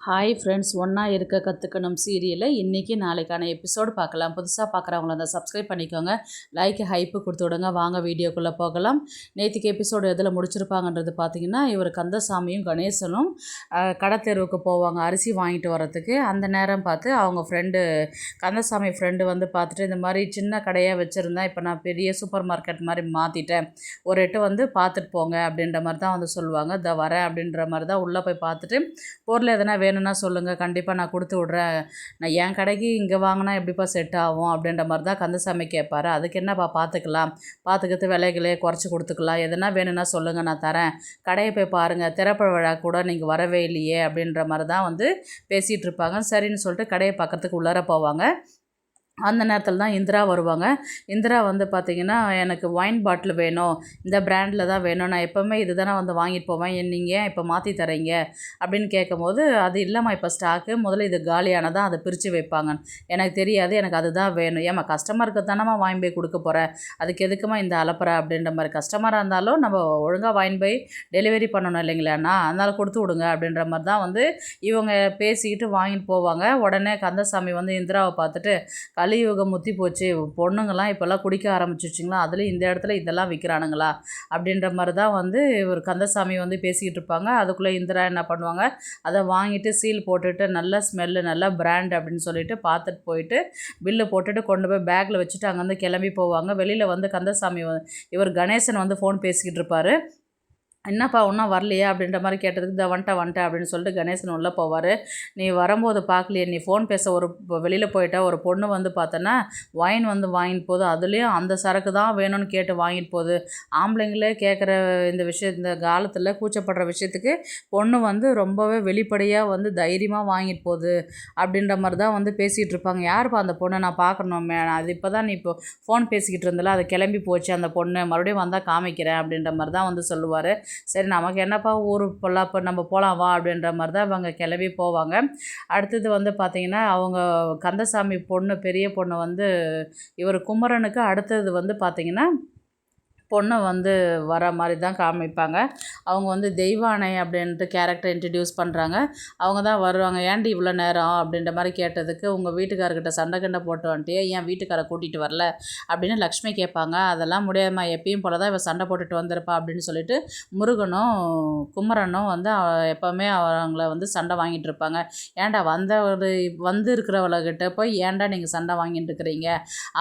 Hi friends, ஒன்றா இருக்க கற்றுக்கணும் சீரியலில் இன்றைக்கி நாளைக்கான எபிசோடு பார்க்கலாம். புதுசாக பார்க்குறவங்கள அந்த சப்ஸ்கிரைப் பண்ணிக்கோங்க, லைக் ஹைப்பு கொடுத்து விடுங்க. வாங்க வீடியோக்குள்ளே போகலாம். நேற்றுக்கு எபிசோடு எதில் முடிச்சிருப்பாங்கன்றது பார்த்திங்கன்னா, இவர் கந்தசாமியும் கணேசனும் கடை தெருவுக்கு போவாங்க அரிசி வாங்கிட்டு வரத்துக்கு. அந்த நேரம் பார்த்து அவங்க ஃப்ரெண்டு கந்தசாமி ஃப்ரெண்டு வந்து பார்த்துட்டு, இந்த மாதிரி சின்ன கடையாக வச்சுருந்தேன், இப்போ நான் பெரிய சூப்பர் மார்க்கெட் மாதிரி மாற்றிட்டேன், ஒரு எட்டு வந்து பார்த்துட்டு போங்க அப்படின்ற மாதிரி தான் வந்து சொல்லுவாங்க. இதை வரேன் அப்படின்ற மாதிரி தான் உள்ளே போய் பார்த்துட்டு, பொருள் எதனா வேணும்னா சொல்லுங்கள், கண்டிப்பாக நான் கொடுத்து விட்றேன், நான் என் கடைக்கு இங்கே வாங்கினா எப்படிப்பா செட் ஆகும் அப்படின்ற மாதிரி தான் கந்தசாமி கேட்பார். அதுக்கு என்னப்பா பார்த்துக்கலாம், பார்த்துக்கிட்டு விலைகளே குறைச்சி கொடுத்துக்கலாம், எதனா வேணும்னா சொல்லுங்கள் நான் தரேன், கடையை போய் பாருங்கள், திறப்பு விழா கூட நீங்கள் வரவே இல்லையே அப்படின்ற மாதிரி தான் வந்து பேசிகிட்டு இருப்பாங்க. சரின்னு சொல்லிட்டு கடையை பக்கத்துக்கு உள்ளார போவாங்க. அந்த நேரத்தில் தான் இந்திரா வருவாங்க. இந்திரா வந்து பார்த்திங்கன்னா, எனக்கு ஒயின் பாட்டில் வேணும், இந்த பிராண்டில் தான் வேணும், நான் எப்போவுமே இது தானே வந்து வாங்கிட்டு போவேன், நீங்கள் ஏன் இப்போ மாற்றி தரீங்க அப்படின்னு கேட்கும்போது, அது இல்லைம்மா இப்போ ஸ்டாக்கு, முதல்ல இது காலியானதான் அதை பிரித்து வைப்பாங்க, எனக்கு தெரியாது, எனக்கு அதுதான் வேணும். ஏம்மா கஸ்டமருக்கு தானம்மா வாங்கி போய் கொடுக்க போகிறேன், அதுக்கு எதுக்குமா இந்த அலப்பறை அப்படின்ற மாதிரி. கஸ்டமராக இருந்தாலும் நம்ம ஒழுங்காக வாங்கி போய் டெலிவரி பண்ணணும் இல்லைங்களாண்ணா, அதனால் கொடுத்து விடுங்க அப்படின்ற மாதிரி தான் வந்து இவங்க பேசிக்கிட்டு வாங்கிட்டு போவாங்க. உடனே கந்தசாமி வந்து இந்திராவை பார்த்துட்டு, கலியுகம் முத்தி போச்சு, பொண்ணுங்கள்லாம் இப்போல்லாம் குடிக்க ஆரம்பிச்சிச்சிங்களா, அதுலேயும் இந்த இடத்துல இதெல்லாம் விற்கிறானுங்களா அப்படின்ற மாதிரி தான் வந்து இவர் கந்தசாமி வந்து பேசிக்கிட்டு இருப்பாங்க. அதுக்குள்ளே இந்திரா என்ன பண்ணுவாங்க, அதை வாங்கிட்டு சீல் போட்டுட்டு நல்ல ஸ்மெல்லு, நல்ல பிராண்ட் அப்படின்னு சொல்லிட்டு பார்த்துட்டு போயிட்டு பில்லு போட்டுட்டு கொண்டு போய் பேக்கில் வச்சுட்டு அங்கேருந்து கிளம்பி போவாங்க. வெளியில் வந்து கந்தசாமி இவர் கணேசன் வந்து ஃபோன் பேசிக்கிட்டு இருப்பார். என்னப்பா ஒன்றும் வரலையா அப்படின்ற மாதிரி கேட்டதுக்கு, இதை வந்துட்டேன் அப்படின்னு சொல்லிட்டு கணேசன் உள்ளே போவார். நீ வரும்போது பார்க்கலையே, நீ ஃபோன் பேச ஒரு வெளியில் போயிட்டா, ஒரு பொண்ணு வந்து பார்த்தோன்னா ஒயின் வந்து வாங்கிட்டு போகுது, அதுலேயும் அந்த சரக்கு தான் வேணும்னு கேட்டு வாங்கிட்டு போகுது, ஆம்பளைங்களே கேட்குற இந்த காலத்தில் கூச்சப்படுற விஷயத்துக்கு பொண்ணு வந்து ரொம்பவே வெளிப்படையாக வந்து தைரியமாக வாங்கிட்டு போகுது அப்படின்ற மாதிரி தான் வந்து பேசிகிட்டு இருப்பாங்க. யாருப்பா அந்த பொண்ணை, நான் பார்க்கணுமே, அது இப்போ தான் நீ இப்போ ஃபோன் பேசிக்கிட்டு இருந்தல, அது கிளம்பி போச்சு அந்த பொண்ணு, மறுபடியும் வந்தால் காமிக்கிறேன் அப்படின்ற மாதிரி தான் வந்து சொல்லுவார். சரி நமக்கு என்னப்பா ஊர் பொல்லாப்போ, நம்ம போகலாம் வா அப்படின்ற மாதிரி தான் இவங்க கிளம்பி போவாங்க. அடுத்தது வந்து பார்த்திங்கன்னா, அவங்க கந்தசாமி பொண்ணு, பெரிய பொண்ணு வந்து இவர் குமரனுக்கு அடுத்தது வந்து பார்த்திங்கன்னா பொண்ணை வந்து வர மாதிரி தான் காமிப்பாங்க. அவங்க வந்து தெய்வானை அப்படின்ட்டு கேரக்டர் இன்ட்ரடியூஸ் பண்ணுறாங்க. அவங்க தான் வருவாங்க. ஏன்டி இவ்வளோ நேரம் அப்படின்ற மாதிரி கேட்டதுக்கு, உங்கள் வீட்டுக்காரர்கிட்ட சண்டை கண்டை போட்டு வந்துட்டியே, ஏன் வீட்டுக்காரை கூட்டிகிட்டு வரல அப்படின்னு லக்ஷ்மி கேட்பாங்க. அதெல்லாம் முடியாதுமா, எப்பயும் போல தான் இவள் சண்டை போட்டுட்டு வந்திருப்பா அப்படின்னு சொல்லிட்டு முருகனும் குமரனும் வந்து எப்போவுமே அவங்கள வந்து சண்டை வாங்கிட்டு இருப்பாங்க. ஏன்டா வந்து இருக்கிறவளகிட்ட போய் ஏன்டா நீங்கள் சண்டை வாங்கிட்டு இருக்கிறீங்க,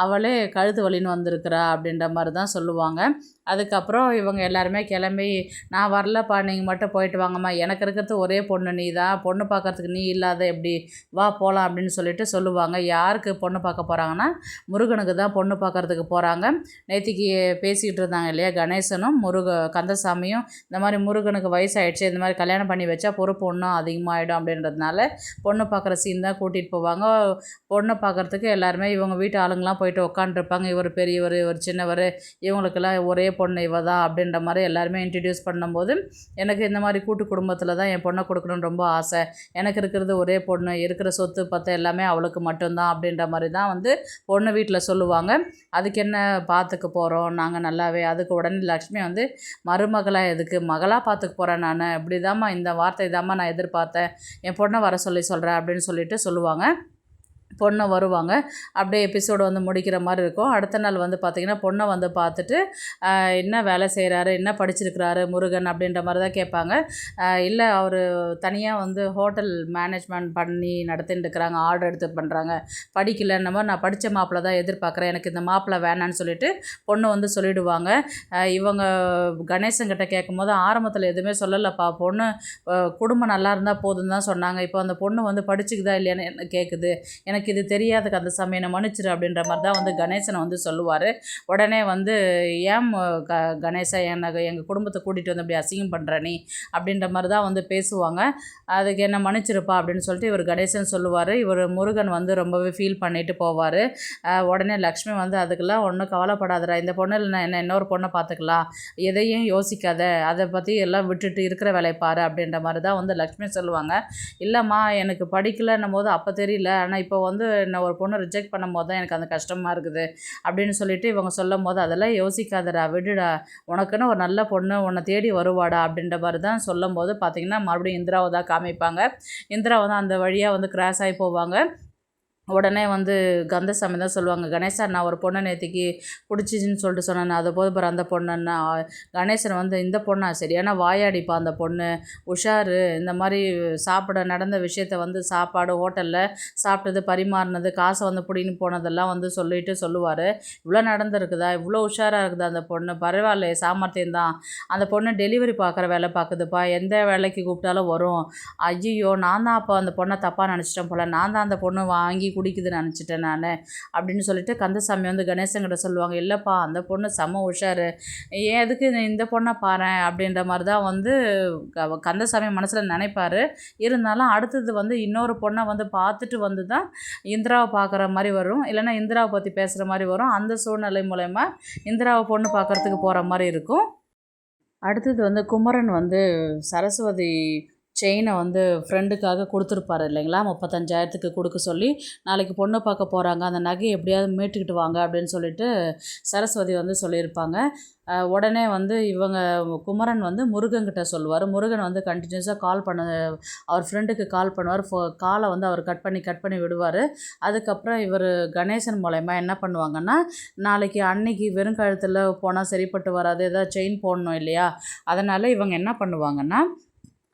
அவளே கழுத்து வலின்னு வந்திருக்கிறா அப்படின்ற மாதிரி தான் சொல்லுவாங்க. அதுக்கப்புறம் இவங்க எல்லாருமே கிளம்பி, நான் வரலப்பா, நீங்கள் மட்டும் போயிட்டு வாங்கம்மா, எனக்கு இருக்கிறது ஒரே பொண்ணு நீ தான், பொண்ணு பார்க்கறதுக்கு நீ இல்லாத எப்படி, வா போகலாம் அப்படின்னு சொல்லிட்டு சொல்லுவாங்க. யாருக்கு பொண்ணு பார்க்க போகிறாங்கன்னா, முருகனுக்கு தான் பொண்ணு பார்க்கறதுக்கு போகிறாங்க. நேற்றுக்கு பேசிக்கிட்டு இருந்தாங்க இல்லையா, கணேசனும் கந்தசாமியும், இந்த மாதிரி முருகனுக்கு வயசாகிடுச்சு, இந்த மாதிரி கல்யாணம் பண்ணி வச்சா பொறுப்பு ஒன்றும் அதிகமாகிடும் அப்படின்றதுனால பொண்ணு பார்க்குற சீன் தான் கூட்டிகிட்டு போவாங்க. பொண்ணு பார்க்குறதுக்கு எல்லாருமே இவங்க வீட்டு ஆளுங்களாம் போயிட்டு உட்காந்துருப்பாங்க. இவர் பெரியவர், இவர் சின்னவர், இவங்களுக்கெல்லாம் ஒரே பொண்ணு இவ தான் அப்படின்ற மாதிரி எல்லாருமே இன்ட்ரடியூஸ் பண்ணும்போது, எனக்கு இந்த மாதிரி கூட்டு குடும்பத்தில் தான் என் பொண்ணை கொடுக்கணுன்னு ரொம்ப ஆசை, எனக்கு இருக்கிறது ஒரே பொண்ணு, இருக்கிற சொத்து பத்து எல்லாமே அவளுக்கு மட்டும்தான் அப்படின்ற மாதிரி தான் வந்து பொண்ணு வீட்டில் சொல்லுவாங்க. அதுக்கு என்ன பார்த்துக்க போகிறோம் நாங்கள் நல்லாவே, அதுக்கு உடனே லக்ஷ்மி வந்து, மருமகளாக எதுக்கு, மகளாக பார்த்துக்க போகிறேன் நான், இப்படி தாம்மா, இந்த வார்த்தை தாம்மா நான் எதிர்பார்த்தேன், என் பொண்ணை வர சொல்கிறேன் அப்படின்னு சொல்லிட்டு சொல்லுவாங்க. பொண்ணை வருவாங்க. அப்படியே எபிசோடு வந்து முடிக்கிற மாதிரி இருக்கும். அடுத்த நாள் வந்து பார்த்திங்கன்னா, பொண்ணை வந்து பார்த்துட்டு, என்ன வேலை செய்கிறாரு, என்ன படிச்சிருக்கிறாரு முருகன் அப்படின்ற மாதிரி தான் கேட்பாங்க. இல்லை, அவர் தனியாக வந்து ஹோட்டல் மேனேஜ்மெண்ட் பண்ணி நடத்திட்டு இருக்கிறாங்க, ஆர்டர் எடுத்து பண்ணுறாங்க, படிக்கலைன்ன மாதிரி, நான் படித்த மாப்பிள்ளை தான் எதிர்பார்க்குறேன், எனக்கு இந்த மாப்பிள்ளை வேணான்னு சொல்லிட்டு பொண்ணு வந்து சொல்லிவிடுவாங்க. இவங்க கணேசன்கிட்ட கேட்கும்போது, ஆரம்பத்தில் எதுவுமே சொல்லலைப்பா, பொண்ணு குடும்பம் நல்லா இருந்தால் போதும் தான் சொன்னாங்க, இப்போ அந்த பொண்ணு வந்து படிச்சுக்குதா இல்லையான்னு என்ன கேட்குது, எனக்கு இது தெரியாது கந்தசாமி, என்னை மன்னிச்சிரு அப்படின்ற மாதிரி தான் வந்து கணேசனை வந்து சொல்லுவார். உடனே வந்து, ஏன் கணேசா, எங்கள் குடும்பத்தை கூட்டிகிட்டு வந்து அப்படி அசிங்கம் பண்ணுற நீ அப்படின்ற மாதிரி தான் வந்து பேசுவாங்க. அதுக்கு என்ன மன்னிச்சிருப்பா அப்படின்னு சொல்லிட்டு இவர் கணேசன் சொல்லுவார். இவர் முருகன் வந்து ரொம்பவே ஃபீல் பண்ணிட்டு போவார். உடனே லக்ஷ்மி வந்து, அதுக்கெல்லாம் ஒன்றும் கவலைப்படாதடா, இந்த பொண்ணு இல்லை என்ன இன்னொரு பொண்ணை பார்த்துக்கலாம், எதையும் யோசிக்காத, அதை பற்றி எல்லாம் விட்டுட்டு இருக்கிற வேலையை பாரு அப்படின்ற மாதிரி தான் வந்து லக்ஷ்மி சொல்லுவாங்க. இல்லைம்மா, எனக்கு படிக்கலைன்னும் போது அப்போ தெரியல, ஆனால் இப்போ வந்து வந்து என்ன ஒரு பொண்ணு ரிஜெக்ட் பண்ணும்போது தான் எனக்கு அந்த கஷ்டமாக இருக்குது அப்படின்னு சொல்லிட்டு இவங்க சொல்லும் போது, அதெல்லாம் யோசிக்காதடா, விடுடா, உனக்குன்னு ஒரு நல்ல பொண்ணு உன்னை தேடி வருவாடா அப்படின்ற மாதிரி தான் சொல்லும்போது பார்த்தீங்கன்னா மறுபடியும் இந்திராவை தான் காமிப்பாங்க. இந்திரா வந்து அந்த வழியாக வந்து கிராஸ் ஆகி போவாங்க. உடனே வந்து கந்தசாமி தான் சொல்லுவாங்க, கணேசா நான் ஒரு பொண்ணை நேற்றுக்கு பிடிச்சிச்சின்னு சொல்லிட்டு சொன்னேன், அது போது பாரு அந்த பொண்ணுன்னா. கணேசன் வந்து இந்த பொண்ணா, சரியான வாயாடிப்பா அந்த பொண்ணு, உஷாரு, இந்த மாதிரி சாப்பிட நடந்த விஷயத்த வந்து சாப்பாடு ஹோட்டலில் சாப்பிட்டது பரிமாறினது காசை வந்து பிடின்னு போனதெல்லாம் வந்து சொல்லிட்டு சொல்லுவார். இவ்வளோ நடந்திருக்குதா, இவ்வளோ உஷாராக இருக்குதா அந்த பொண்ணு, பரவாயில்ல சாமர்த்தியம் தான். அந்த பொண்ணு டெலிவரி பார்க்குற வேலை பார்க்குதுப்பா, எந்த வேலைக்கு கூப்பிட்டாலும் வரும். ஐயோ நான் தான் அப்போ அந்த பொண்ணை தப்பாக நினச்சிட்டேன் போல், நான் தான் அந்த பொண்ணு வாங்கி குடிக்குதுன்னு நினச்சிட்டேன் நான் அப்படின்னு சொல்லிட்டு கந்தசாமி வந்து கணேசன்கிட்ட சொல்லுவாங்க. இல்லைப்பா அந்த பொண்ணு செம்ம உஷாரு, ஏன் எதுக்கு இந்த பொண்ணை பாரு அப்படின்ற மாதிரி தான் வந்து கந்தசாமி மனசில் நினைப்பார். இருந்தாலும் அடுத்தது வந்து இன்னொரு பொண்ணை வந்து பார்த்துட்டு வந்து தான் இந்திராவை பார்க்குற மாதிரி வரும், இல்லைன்னா இந்திராவை பற்றி பேசுகிற மாதிரி வரும். அந்த சூழ்நிலை மூலயமா இந்திராவை பொண்ணு பார்க்குறதுக்கு போகிற மாதிரி இருக்கும். அடுத்தது வந்து குமரன் வந்து சரஸ்வதி செயினை வந்து ஃப்ரெண்டுக்காக கொடுத்துருப்பாரு இல்லைங்களா, 35,000க்கு கொடுக்க சொல்லி, நாளைக்கு பொண்ணு பார்க்க போகிறாங்க, அந்த நகையை எப்படியாவது மீட்டுக்கிட்டு வாங்க அப்படின்னு சொல்லிட்டு சரஸ்வதி வந்து சொல்லியிருப்பாங்க. உடனே வந்து இவங்க குமரன் வந்து முருகன்கிட்ட சொல்லுவார். முருகன் வந்து கண்டினியூஸாக கால் பண்ண, அவர் ஃப்ரெண்டுக்கு கால் பண்ணுவார். காலை வந்து அவர் கட் பண்ணி விடுவார். அதுக்கப்புறம் இவர் கணேசன் மூலயமா என்ன பண்ணுவாங்கன்னா, நாளைக்கு அன்னைக்கு வெறும் கழுத்தில் போனால் சரிப்பட்டு வராது, ஏதாவது செயின் போடணும் இல்லையா, அதனால் இவங்க என்ன பண்ணுவாங்கன்னா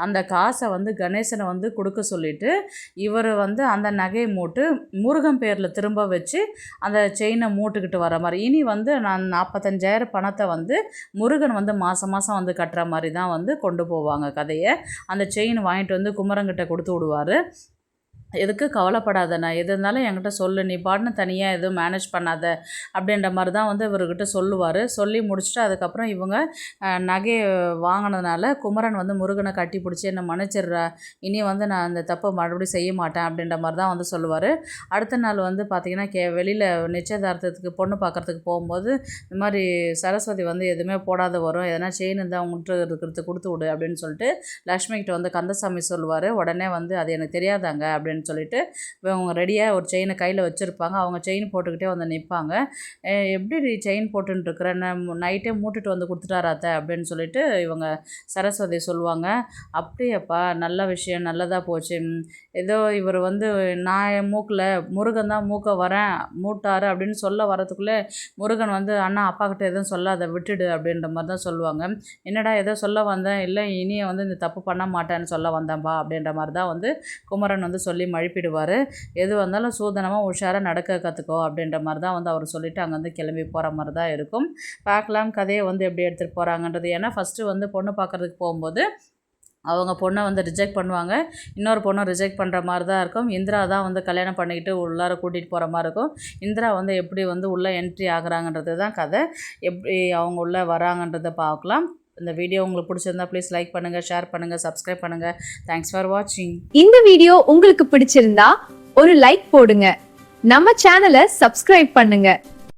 அந்த காசை வந்து கணேசனை வந்து கொடுக்க சொல்லிவிட்டு இவர் வந்து அந்த நகையை மூட்டு முருகன் பேரில் திரும்ப வச்சு அந்த செயினை மூட்டுக்கிட்டு வர மாதிரி, இனி வந்து நான் 45,000 பணத்தை வந்து முருகன் வந்து மாதம் வந்து கட்டுற மாதிரி தான் வந்து கொண்டு போவாங்க கதையை. அந்த செயின் வாங்கிட்டு வந்து குமரங்கிட்ட கொடுத்து விடுவார். எதுக்கு கவலைப்படாத, நான் எது இருந்தாலும் என்கிட்ட சொல்லு, நீ பாட்டுன்னு தனியாக எதுவும் மேனேஜ் பண்ணாத அப்படின்ற மாதிரி தான் வந்து இவர்கிட்ட சொல்லுவார். சொல்லி முடிச்சுட்டு அதுக்கப்புறம் இவங்க நகையை வாங்கினதுனால குமரன் வந்து முருகனை கட்டி பிடிச்சி என்னை மன்னிச்சிடுறா, இனி வந்து நான் அந்த தப்பை மறுபடியும் செய்ய மாட்டேன் அப்படின்ற மாதிரி தான் வந்து சொல்லுவார். அடுத்த நாள் வந்து பார்த்திங்கன்னா வெளியில் நிச்சயதார்த்தத்துக்கு பொண்ணு பார்க்குறதுக்கு போகும்போது இந்த மாதிரி சரஸ்வதி வந்து எதுவுமே போடாத வரும், எதனா செயின் இருந்தால் அவங்கள்ட்ட இருக்கிறது கொடுத்து விடு அப்படின்னு சொல்லிட்டு லக்ஷ்மிகிட்ட வந்து கந்தசாமி சொல்லுவார். உடனே வந்து அது எனக்கு தெரியாதாங்க அப்படின்னு சொல்லிட்டு அவங்க ரெடியாக ஒரு செயினை கையில் வச்சுருப்பாங்க. அவங்க செயின் போட்டுக்கிட்டே வந்து நிற்பாங்க. எப்படி செயின் போட்டுன்னு இருக்கிறேன், நைட்டே மூட்டுட்டு வந்து கொடுத்துட்டாராத்த அப்படின்னு சொல்லிட்டு இவங்க சரஸ்வதி சொல்லுவாங்க. அப்படியப்பா நல்ல விஷயம், நல்லதாக போச்சு. ஏதோ இவர் வந்து நான் என் மூக்கில் முருகன் தான் மூட்டாரு அப்படின்னு சொல்ல வரதுக்குள்ளே முருகன் வந்து அண்ணா அப்பா கிட்ட எதுவும் சொல்லாத விட்டுடு அப்படின்ற மாதிரி தான் சொல்லுவாங்க. என்னடா ஏதோ சொல்ல வந்தேன், இல்லை இனியை வந்து இந்த தப்பு பண்ண மாட்டேன்னு சொல்ல வந்தேன்பா அப்படின்ற மாதிரி தான் வந்து குமரன் வந்து சொல்லி மழுப்பிடுவார். எது வந்தாலும் சூதனமாக உஷாராக நடக்க கற்றுக்கோ அப்படின்ற மாதிரி தான் வந்து அவர் சொல்லிவிட்டு அங்கேருந்து கிளம்பி போகிற மாதிரி தான் இருக்கும். பார்க்கலாம் கதையை வந்து எப்படி எடுத்துகிட்டு போகிறாங்கன்றது. ஏன்னா ஃபஸ்ட்டு வந்து பொண்ணு பார்க்குறதுக்கு போகும்போது அவங்க பொண்ணை வந்து ரிஜெக்ட் பண்ணுவாங்க, இன்னொரு பொண்ணை ரிஜெக்ட் பண்ணுற மாதிரி தான் இருக்கும். இந்திரா தான் வந்து கல்யாணம் பண்ணிக்கிட்டு உள்ளார கூட்டிகிட்டு போகிற மாதிரி இருக்கும். இந்திரா வந்து எப்படி வந்து உள்ளே என்ட்ரி ஆகுறாங்கன்றது தான் கதை. எப்படி அவங்க உள்ளே வராங்கன்றதை பார்க்கலாம். இந்த வீடியோ உங்களுக்கு பிடிச்சிருந்தா ப்ளீஸ் லைக் பண்ணுங்கள், ஷேர் பண்ணுங்கள், சப்ஸ்கிரைப் பண்ணுங்கள். தேங்க்ஸ் ஃபார் வாட்சிங். இந்த வீடியோ உங்களுக்கு பிடிச்சிருந்தா ஒரு லைக் போடுங்க, நம்ம சேனலை சப்ஸ்கிரைப் பண்ணுங்க.